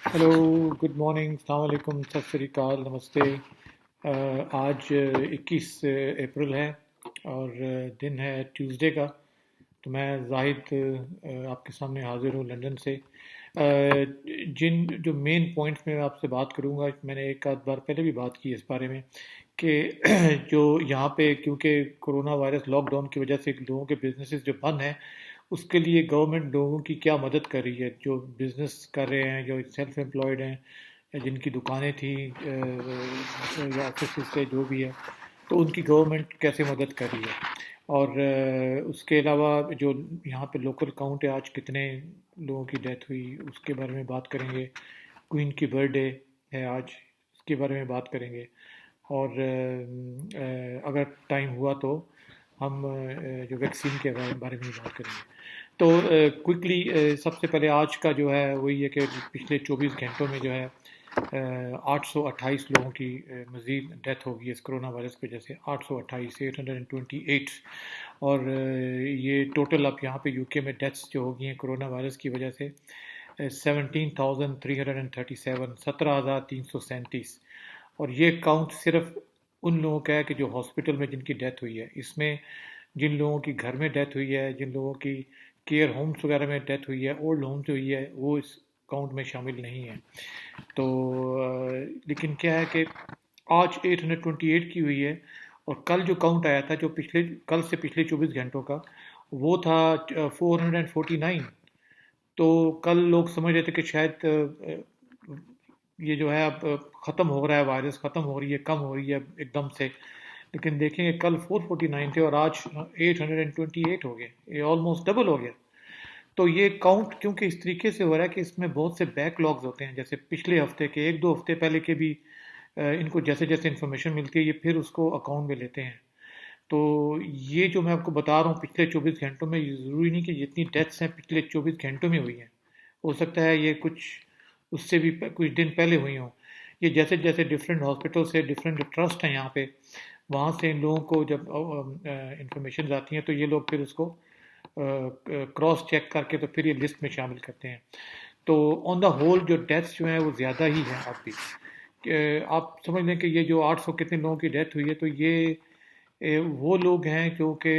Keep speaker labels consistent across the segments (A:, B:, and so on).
A: Hello, good morning, السلام علیکم، ست سری اکال، نمستے۔ آج 21 اپریل ہے اور دن ہے ٹیوزڈے کا۔ تو میں زاہد آپ کے سامنے حاضر ہوں لندن سے۔ جن جو مین پوائنٹس میں آپ سے بات کروں گا، میں نے ایک آدھ بار پہلے بھی بات کی اس بارے میں کہ جو یہاں پہ کیونکہ کرونا وائرس لاک ڈاؤن کی وجہ سے لوگوں کے بزنسز جو بند ہیں، اس کے لیے گورنمنٹ لوگوں کی کیا مدد کر رہی ہے، جو بزنس کر رہے ہیں، جو سیلف امپلائڈ ہیں، یا جن کی دکانیں تھیں یا آفیسز سے جو بھی ہے، تو ان کی گورنمنٹ کیسے مدد کر رہی ہے۔ اور اس کے علاوہ جو یہاں پہ لوکل کاؤنٹ ہے، آج کتنے لوگوں کی ڈیتھ ہوئی اس کے بارے میں بات کریں گے۔ کوئین کی برتھ ڈے ہے آج، اس کے بارے میں بات کریں گے۔ اور اگر ٹائم ہوا تو ہم جو ویکسین کے بارے میں بات کریں گے۔ تو کوئکلی سب سے پہلے آج کا جو ہے وہی ہے کہ پچھلے 24 گھنٹوں میں جو ہے 828 لوگوں کی مزید ڈیتھ ہوگی اس کرونا وائرس کی وجہ سے، 828، 828۔ اور یہ ٹوٹل اب یہاں پہ یو کے میں ڈیتھس جو ہوگی ہیں کرونا وائرس کی وجہ سے 17,337، 17,337۔ اور یہ کاؤنٹ صرف ان لوگوں کا ہے کہ جو ہاسپٹل میں جن کی ڈیتھ ہوئی ہے۔ اس میں جن لوگوں کی گھر میں ڈیتھ ہوئی ہے، جن لوگوں کی کیئر ہومس وغیرہ میں ڈیتھ ہوئی ہے، اولڈ ہومس ہوئی ہے، وہ اس کاؤنٹ میں شامل نہیں ہے۔ تو لیکن کیا ہے کہ آج 828 کی ہوئی ہے، اور کل جو کاؤنٹ آیا تھا، جو کل سے پچھلے 24 گھنٹوں کا، وہ تھا 449۔ تو کل لوگ سمجھ رہے تھے کہ شاید یہ جو ہے اب ختم ہو رہا ہے، وائرس ختم ہو رہی ہے، کم ہو رہی ہے ایک دم سے، لیکن دیکھیں گے کل 449 تھے اور آج 828 ہو گئے، یہ آلموسٹ ڈبل ہو گیا۔ تو یہ کاؤنٹ کیونکہ اس طریقے سے ہو رہا ہے کہ اس میں بہت سے بیک لاگز ہوتے ہیں، جیسے پچھلے ہفتے کے 1-2 ہفتے پہلے کے بھی ان کو جیسے جیسے انفارمیشن ملتی ہے یہ پھر اس کو اکاؤنٹ میں لیتے ہیں۔ تو یہ جو میں آپ کو بتا رہا ہوں پچھلے 24 گھنٹوں میں، یہ ضروری نہیں کہ جتنی ڈیتھس ہیں پچھلے 24 گھنٹوں میں ہوئی ہیں، ہو سکتا ہے یہ کچھ اس سے بھی کچھ دن پہلے ہوئی ہوں۔ یہ جیسے جیسے ڈفرینٹ ہاسپٹل سے ڈفرینٹ ٹرسٹ ہیں یہاں پہ، وہاں سے ان لوگوں کو جب انفارمیشن آتی ہیں تو یہ لوگ پھر اس کو کراس چیک کر کے تو پھر یہ لسٹ میں شامل کرتے ہیں۔ تو آن دا ہول جو ڈیتھس جو ہیں وہ زیادہ ہی ہیں اب بھی۔ آپ سمجھ لیں کہ یہ جو 800 کتنے لوگوں کی ڈیتھ ہوئی ہے، تو یہ وہ لوگ ہیں جو کہ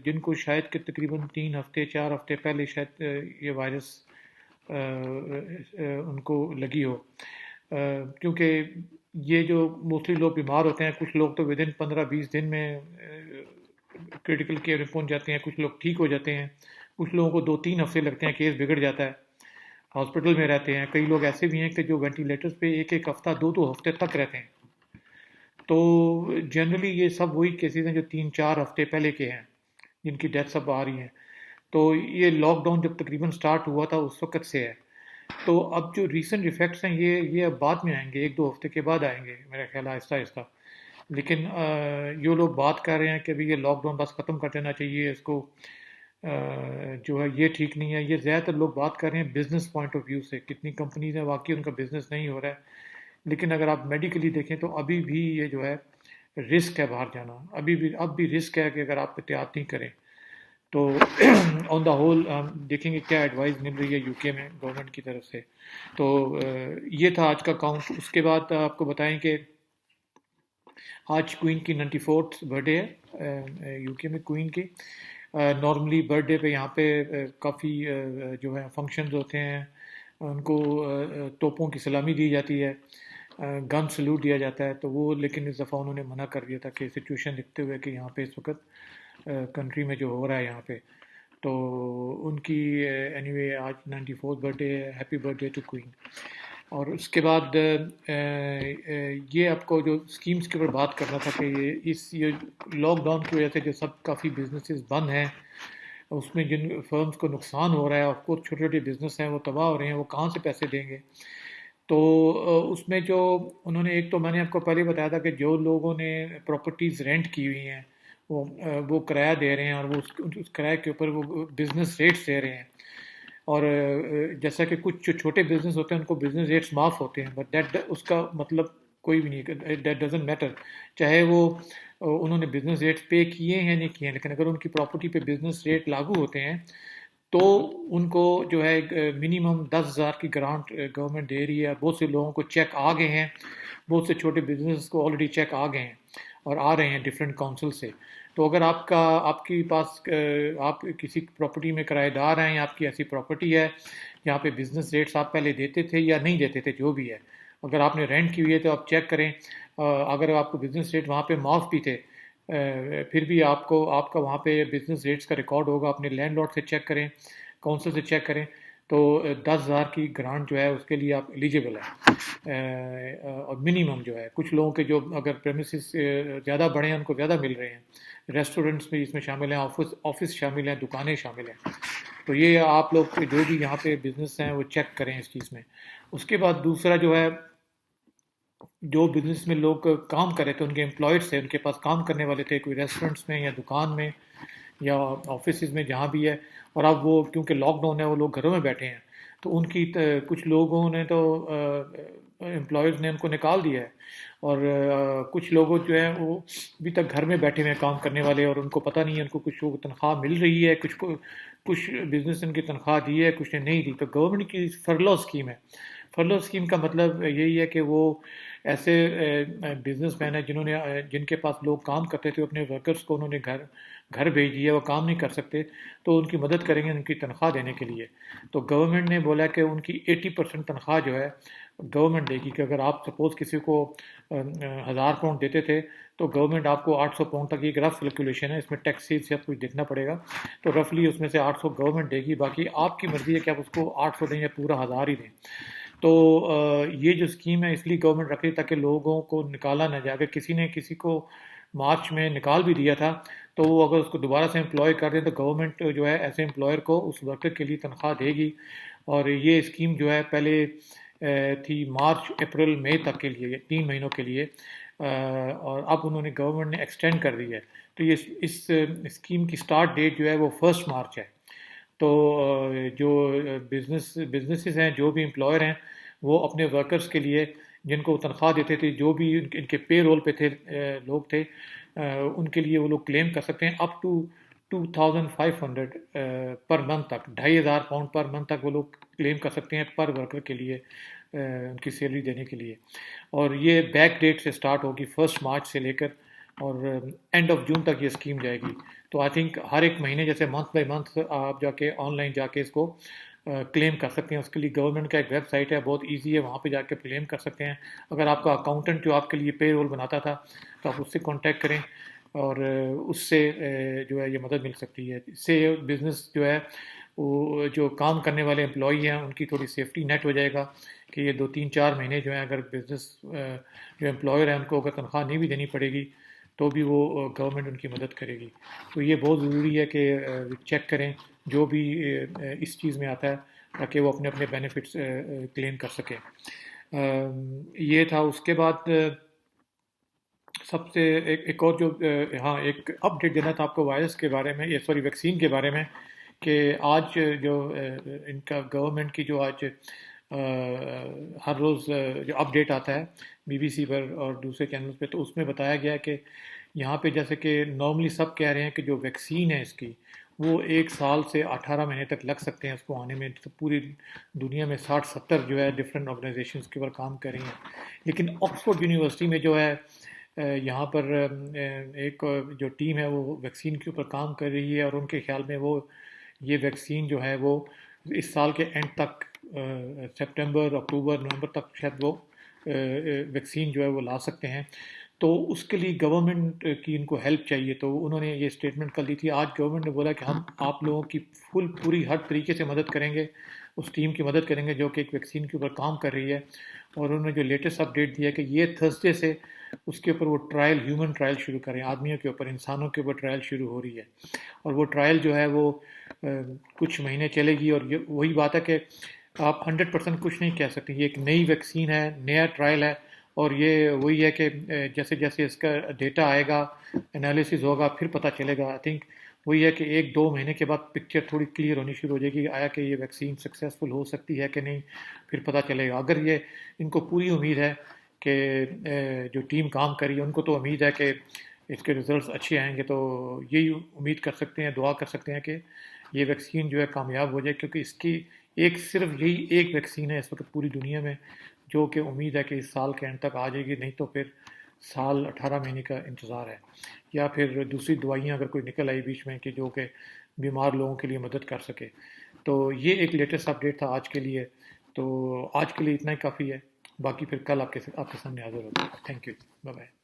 A: جن کو شاید کہ تقریباً 3 ہفتے 4 ہفتے پہلے شاید یہ وائرس ان کو لگی ہو۔ کیونکہ یہ جو موسٹلی لوگ بیمار ہوتے ہیں، کچھ لوگ تو ودن 15-20 دن میں کریٹیکل کیئر میں پہنچ جاتے ہیں، کچھ لوگ ٹھیک ہو جاتے ہیں، کچھ لوگوں کو 2-3 ہفتے لگتے ہیں، کیس بگڑ جاتا ہے، ہاسپٹل میں رہتے ہیں۔ کئی لوگ ایسے بھی ہیں کہ جو وینٹیلیٹرز پہ 1-1 ہفتہ 2-2 ہفتے تک رہتے ہیں۔ تو جنرلی یہ سب وہی کیسز ہیں جو 3-4 ہفتے پہلے کے ہیں، جن کی ڈیتھ سب آ رہی ہیں۔ تو یہ لاک ڈاؤن جب تقریباً سٹارٹ ہوا تھا اس وقت سے ہے۔ تو اب جو ریسنٹ ایفیکٹس ہیں یہ اب بعد میں آئیں گے، 1-2 ہفتے کے بعد آئیں گے میرا خیال ہے، آہستہ آہستہ۔ لیکن یہ لوگ بات کر رہے ہیں کہ یہ لاک ڈاؤن بس ختم کر دینا چاہیے اس کو، جو ہے یہ ٹھیک نہیں ہے۔ یہ زیادہ تر لوگ بات کر رہے ہیں بزنس پوائنٹ آف ویو سے، کتنی کمپنیز ہیں واقعی ان کا بزنس نہیں ہو رہا ہے، لیکن اگر آپ میڈیکلی دیکھیں تو ابھی بھی یہ جو ہے رسک ہے باہر جانا، اب بھی رسک ہے کہ اگر آپ احتیاط نہیں کریں تو آن دا ہول ہم دیکھیں گے کیا ایڈوائز مل رہی ہے یو کے میں گورنمنٹ کی طرف سے۔ تو یہ تھا آج کا کاؤنٹ۔ اس کے بعد آپ کو بتائیں کہ آج کوئین کی 94th برتھ ڈے ہے یو کے میں، کوئین کی۔ نارملی برتھ ڈے پہ یہاں پہ کافی جو ہے فنکشنز ہوتے ہیں، ان کو توپوں کی سلامی دی جاتی ہے، گن سلوٹ دیا جاتا ہے، تو وہ لیکن اس دفعہ انہوں نے منع کر دیا تھا کہ سچویشن دیکھتے ہوئے کہ یہاں پہ اس وقت کنٹری میں جو ہو رہا ہے یہاں پہ، تو ان کی اینی وے آج 94th برتھ ڈے ہے، happy birthday to queen. اور اس کے بعد یہ آپ کو جو اسکیمز کے اوپر بات کرنا تھا کہ یہ لاک ڈاؤن کی وجہ سے جو سب کافی بزنسز بند ہیں، اس میں جن فرمز کو نقصان ہو رہا ہے، آف کورس چھوٹے چھوٹے بزنس ہیں وہ تباہ ہو رہے ہیں، وہ کہاں سے پیسے دیں گے؟ تو اس میں جو انہوں نے ایک تو میں نے آپ کو پہلے بتایا تھا کہ جو لوگوں نے پراپرٹیز رینٹ کی ہوئی ہیں وہ کرایہ دے رہے ہیں، اور وہ اس کرایہ کے اوپر وہ بزنس ریٹس دے رہے ہیں۔ اور جیسا کہ کچھ جو چھوٹے بزنس ہوتے ہیں ان کو بزنس ریٹس معاف ہوتے ہیں، بٹ اس کا مطلب کوئی بھی نہیں، دیٹ ڈزنٹ میٹر، چاہے وہ انہوں نے بزنس ریٹس پے کیے ہیں نہیں کیے ہیں، لیکن اگر ان کی پراپرٹی پہ بزنس ریٹ لاگو ہوتے ہیں تو ان کو جو ہے منیمم 10,000 کی گرانٹ گورنمنٹ دے رہی ہے. بہت سے لوگوں کو چیک آ گئے ہیں, بہت سے چھوٹے بزنس کو آلریڈی چیک آ گئے ہیں اور آ رہے ہیں ڈفرینٹ کونسل سے. تو اگر آپ کے پاس آپ کسی پراپرٹی میں کرایہ دار ہیں یا آپ کی ایسی پراپرٹی ہے جہاں پہ بزنس ریٹس آپ پہلے دیتے تھے یا نہیں دیتے تھے, جو بھی ہے, اگر آپ نے رینٹ کی ہوئی ہے تو آپ چیک کریں. اگر آپ کو بزنس ریٹ وہاں پہ معاف بھی تھے, پھر بھی آپ کا وہاں پہ بزنس ریٹس کا ریکارڈ ہوگا. اپنے لینڈ لارڈ سے چیک کریں, کونسل سے چیک کریں, تو 10,000 کی گرانٹ جو ہے اس کے لیے آپ ایلیجیبل ہیں. اور منیمم جو ہے, کچھ لوگوں کے جو اگر پریمیسز زیادہ بڑے ہیں ان کو زیادہ مل رہے ہیں. ریسٹورنٹس بھی اس میں شامل ہیں, آفس شامل ہیں, دکانیں شامل ہیں. تو یہ آپ لوگ جو بھی یہاں پہ بزنس ہیں وہ چیک کریں اس چیز میں. اس کے بعد دوسرا جو ہے, جو بزنس میں لوگ کام کر رہے تھے, ان کے امپلائڈ تھے, ان کے پاس کام کرنے والے تھے, کوئی ریسٹورنٹس میں یا دکان میں یا آفیسز میں جہاں بھی ہے, اور اب وہ کیونکہ لاک ڈاؤن ہے وہ لوگ گھروں میں بیٹھے ہیں, تو ان کی کچھ لوگوں نے تو امپلائیز نے ان کو نکال دیا ہے. اور کچھ لوگوں جو ہیں وہ ابھی تک گھر میں بیٹھے ہوئے ہیں کام کرنے والے, اور ان کو پتہ نہیں ہے, ان کو کچھ لوگوں کو تنخواہ مل رہی ہے, کچھ بزنس ان کی تنخواہ دی ہے, کچھ نے نہیں دی. تو گورنمنٹ کی فرلو اسکیم ہے. فرلو اسکیم کا مطلب یہی ہے کہ وہ ایسے بزنس مین ہیں جن کے پاس لوگ کام کرتے تھے, اپنے ورکرز کو انہوں نے گھر بھیج دیا, وہ کام نہیں کر سکتے, تو ان کی مدد کریں گے ان کی تنخواہ دینے کے لیے. تو گورنمنٹ نے بولا کہ ان کی 80% تنخواہ جو ہے گورنمنٹ دے گی. کہ اگر آپ سپوز کسی کو 1,000 پاؤنڈ دیتے تھے تو گورنمنٹ آپ کو 800 پاؤنڈ تک, ایک رف کیلکولیشن ہے, اس میں ٹیکسیز سے آپ کچھ دیکھنا پڑے گا, تو رفلی اس میں سے 800 گورنمنٹ دے گی. باقی آپ کی مرضی ہے کہ آپ اس کو 800 دیں یا پورا 1,000 ہی دیں. تو یہ جو اسکیم ہے اس لیے گورنمنٹ رکھ رہی تاکہ لوگوں کو نکالا نہ جائے. اگر کسی نے کسی کو مارچ میں نکال بھی دیا تھا تو وہ اگر اس کو دوبارہ سے امپلائی کر دیں تو گورنمنٹ جو ہے ایسے امپلائر کو اس ورکر کے لیے تنخواہ دے گی. اور یہ اسکیم جو ہے پہلے تھی مارچ اپریل مئی تک کے لیے, 3 مہینوں کے لیے, اور اب انہوں نے گورنمنٹ نے ایکسٹینڈ کر دی ہے. تو یہ اس اسکیم کی سٹارٹ ڈیٹ جو ہے وہ 1 مارچ ہے. تو جو بزنسز ہیں, جو بھی امپلائر ہیں, وہ اپنے ورکرز کے لیے جن کو تنخواہ دیتے تھے, جو بھی ان کے پے رول پہ تھے لوگ تھے, ان کے لیے وہ لوگ کلیم کر سکتے ہیں اپ ٹو 2,500 پر منتھ تک, 2,500 پاؤنڈ پر منتھ تک وہ لوگ کلیم کر سکتے ہیں پر ورکر کے لیے, ان کی سیلری دینے کے لیے. اور یہ بیک ڈیٹ سے سٹارٹ ہوگی 1 مارچ سے لے کر اور اینڈ آف جون تک یہ اسکیم جائے گی. تو آئی تھنک ہر ایک مہینے جیسے منتھ بائی منتھ آپ جا کے آن لائن جا کے اس کو کلیم کر سکتے ہیں. اس کے لیے گورنمنٹ کا ایک ویب سائٹ ہے, بہت ایزی ہے, وہاں پہ جا کے کلیم کر سکتے ہیں. اگر آپ کا اکاؤنٹنٹ جو آپ کے لیے پے رول بناتا تھا تو آپ اس سے کانٹیکٹ کریں, اور اس سے جو ہے یہ مدد مل سکتی ہے. اس سے بزنس جو ہے وہ جو کام کرنے والے امپلائی ہیں ان کی تھوڑی سیفٹی نیٹ ہو جائے گا کہ یہ 2-3-4 مہینے جو ہیں اگر بزنس جو امپلائر ہیں ان کو اگر تنخواہ نہیں بھی دینی پڑے گی تو بھی وہ گورنمنٹ ان کی مدد کرے گی. تو یہ بہت ضروری ہے کہ چیک کریں جو بھی اس چیز میں آتا ہے تاکہ وہ اپنے اپنے بینیفٹس کلیم کر سکیں. یہ تھا. اس کے بعد سب سے ایک اور جو ہاں ایک اپ ڈیٹ دینا تھا آپ کو وائرس کے بارے میں, سوری ویکسین کے بارے میں, کہ آج جو ان کا گورنمنٹ کی جو آج ہر روز جو اپ ڈیٹ آتا ہے BBC پر اور دوسرے چینلز پہ, تو اس میں بتایا گیا کہ یہاں پہ جیسے کہ نارملی سب کہہ رہے ہیں کہ جو ویکسین ہے اس کی وہ 1 سال سے 18 مہینے تک لگ سکتے ہیں اس کو آنے میں. تو پوری دنیا میں 60-70 جو ہے ڈفرینٹ آرگنائزیشنز کے اوپر کام کر رہی ہیں. لیکن آکسفورڈ یونیورسٹی میں جو ہے یہاں پر ایک جو ٹیم ہے وہ ویکسین کے اوپر کام کر رہی ہے, اور ان کے خیال میں وہ یہ ویکسین جو ہے وہ اس سال کے اینڈ تک, سپٹمبر, اکتوبر, نومبر تک شاید وہ ویکسین جو ہے وہ لا سکتے ہیں. تو اس کے لیے گورنمنٹ کی ان کو ہیلپ چاہیے. تو انہوں نے یہ اسٹیٹمنٹ کر دی تھی. آج گورنمنٹ نے بولا کہ ہم آپ لوگوں کی پوری ہر طریقے سے مدد کریں گے, اس ٹیم کی مدد کریں گے جو کہ ایک ویکسین کے اوپر کام کر رہی ہے. اور انہوں نے جو لیٹسٹ اپ ڈیٹ دیا کہ یہ تھرسڈے سے اس کے اوپر وہ ٹرائل, ہیومن ٹرائل شروع کریں, آدمیوں کے اوپر, انسانوں کے اوپر ٹرائل شروع ہو رہی ہے. اور وہ ٹرائل جو ہے وہ کچھ مہینے چلے گی. اور یہ وہی بات ہے کہ آپ 100% کچھ نہیں کہہ سکتے. یہ ایک نئی ویکسین ہے, نیا ٹرائل ہے, اور یہ وہی ہے کہ جیسے جیسے اس کا ڈیٹا آئے گا, انالیسز ہوگا, پھر پتہ چلے گا. آئی تھنک وہی ہے کہ 1-2 مہینے کے بعد پکچر تھوڑی کلیئر ہونی شروع ہو جائے گی, آیا کہ یہ ویکسین سکسیزفل ہو سکتی ہے کہ نہیں, پھر پتہ چلے گا. اگر یہ ان کو پوری امید ہے کہ جو ٹیم کام کری ہے ان کو تو امید ہے کہ اس کے ریزلٹس اچھے آئیں گے, تو یہی امید کر سکتے ہیں, دعا کر سکتے ہیں کہ یہ ویکسین جو ہے کامیاب ہو جائے، کیونکہ اس کی صرف یہی ایک ویکسین ہے اس وقت پوری دنیا میں، جو کہ امید ہے کہ اس سال کے اینڈ تک آ جائے گی، نہیں تو پھر سال 18 مہینے کا انتظار ہے، یا پھر دوسری دوائیاں اگر کوئی نکل آئی بیچ میں کہ جو کہ بیمار لوگوں کے لیے مدد کر سکے۔ تو یہ ایک لیٹسٹ اپڈیٹ تھا آج کے لیے، تو آج کے لیے اتنا ہی کافی ہے، باقی پھر کل آپ کے سامنے حاضر ہوگا۔ Thank you, bye bye.